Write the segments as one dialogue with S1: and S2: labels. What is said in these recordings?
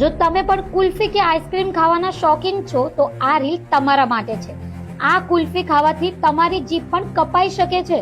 S1: જો તમે પણ કુલ્ફી કે આઈસ્ક્રીમ ખાવાના શોખીન છો તો આ રીલ તમારા માટે છે। આ કુલ્ફી ખાવાથી તમારી જીભ પણ કપાઈ શકે છે।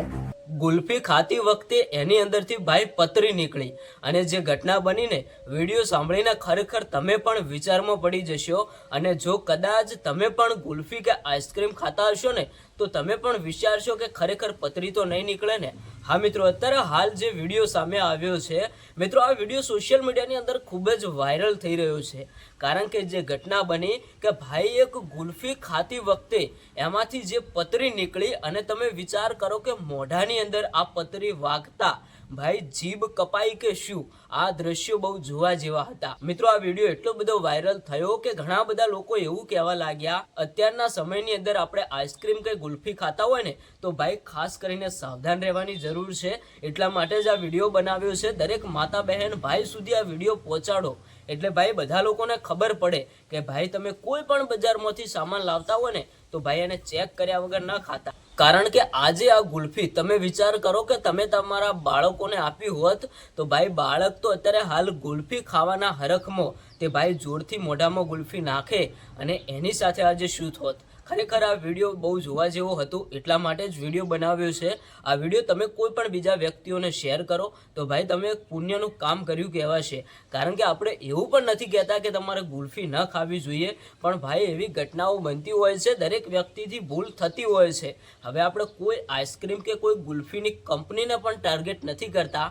S2: ગુલ્ફી ખાતી વખતે એની અંદરથી ભાઈ પતરી નીકળી અને જે ઘટના બનીને વિડીયો સાંભળીને ખરેખર તમે પણ વિચારમાં પડી જશો। અને જો કદાચ તમે પણ ગુલ્ફી કે આઈસ્ક્રીમ ખાતા હશો ને તો તમે પણ વિચારશો કે ખરેખર પતરી તો નહીં નીકળે ને। હા મિત્રો, અત્યારે હાલ જે વિડીયો સામે આવ્યો છે મિત્રો, આ વિડીયો સોશિયલ મીડિયાની અંદર ખૂબ જ વાયરલ થઈ રહ્યો છે। કારણ કે જે ઘટના બની કે ભાઈ એક ગુલ્ફી ખાતી વખતે એમાંથી જે પતરી નીકળી અને તમે વિચાર કરો કે મોઢાની અંદર આ પતરી વાગતા ભાઈ જીભ કપાઈ કે શું। આ દ્રશ્યો બહુ જોવા જેવા હતા મિત્રો। આ વિડીયો એટલો બધો વાયરલ થયો કે ઘણા બધા લોકો એવું કહેવા લાગ્યા અત્યારના સમયની અંદર આપણે આઈસ્ક્રીમ કે ગુલ્ફી ખાતા હોય ને તો ભાઈ ખાસ કરીને સાવધાન રહેવાની જરૂર છે। એટલા માટે જ આ વિડીયો બનાવ્યો છે। દરેક માતા બહેન ભાઈ સુધી આ વિડીયો પહોંચાડો એટલે ભાઈ બધા લોકોને ખબર પડે કે ભાઈ તમે કોઈ પણ બજારમાંથી સામાન લાવતા હોય ને તો ભાઈ એને ચેક કર્યા વગર ન ખાતા। કારણ કે આજે આ ગુલ્ફી તમે વિચાર કરો કે તમે તમારા બાળકોને આપી હોત તો ભાઈ બાળક તો અત્યારે હાલ ગુલ્ફી ખાવાના હરખમાં તે ભાઈ જોરથી મોઢામાં ગુલ્ફી નાખે અને એની સાથે આજે શું થોત। ખરેખર આ વિડીયો બહુ જોવા જેવો હતો એટલા માટે જ વિડીયો બનાવ્યો છે। આ વિડીયો તમે કોઈ પણ બીજા વ્યક્તિઓને શેર કરો તો ભાઈ તમે એક પુણ્યનું કામ કર્યું કહેવાશે। કારણ કે આપણે એવું પણ નથી કહેતા કે તમારે ગુલ્ફી ન ખાવી જોઈએ, પણ ભાઈ એવી ઘટનાઓ બનતી હોય છે, દરેક વ્યક્તિથી ભૂલ થતી હોય છે। હવે આપણે કોઈ આઈસ્ક્રીમ કે કોઈ ગુલ્ફીની કંપનીને પણ ટાર્ગેટ નથી કરતા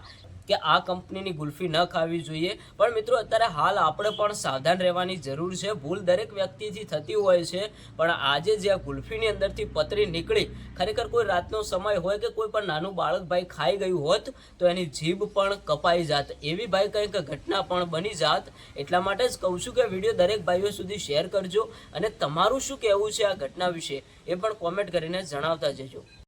S2: કે આ કંપનીની ગુલ્ફી ન ખાવી જોઈએ, પણ મિત્રો અત્યારે હાલ આપણે પણ સાવધાન રહેવાની જરૂર છે। ભૂલ દરેક વ્યક્તિથી થતી હોય છે, પણ આજે જે આ ગુલ્ફીની અંદરથી પતરી નીકળી ખરેખર કોઈ રાતનો સમય હોય કે કોઈ પણ નાનું બાળક ભાઈ ખાઈ ગયું હોત તો એની જીભ પણ કપાઈ જાત, એવી ભાઈ કંઈક ઘટના પણ બની જાત। એટલા માટે જ કહું છું કે વિડીયો દરેક ભાઈઓ સુધી શેર કરજો અને તમારું શું કહેવું છે આ ઘટના વિશે એ પણ કોમેન્ટ કરીને જણાવતા જજો।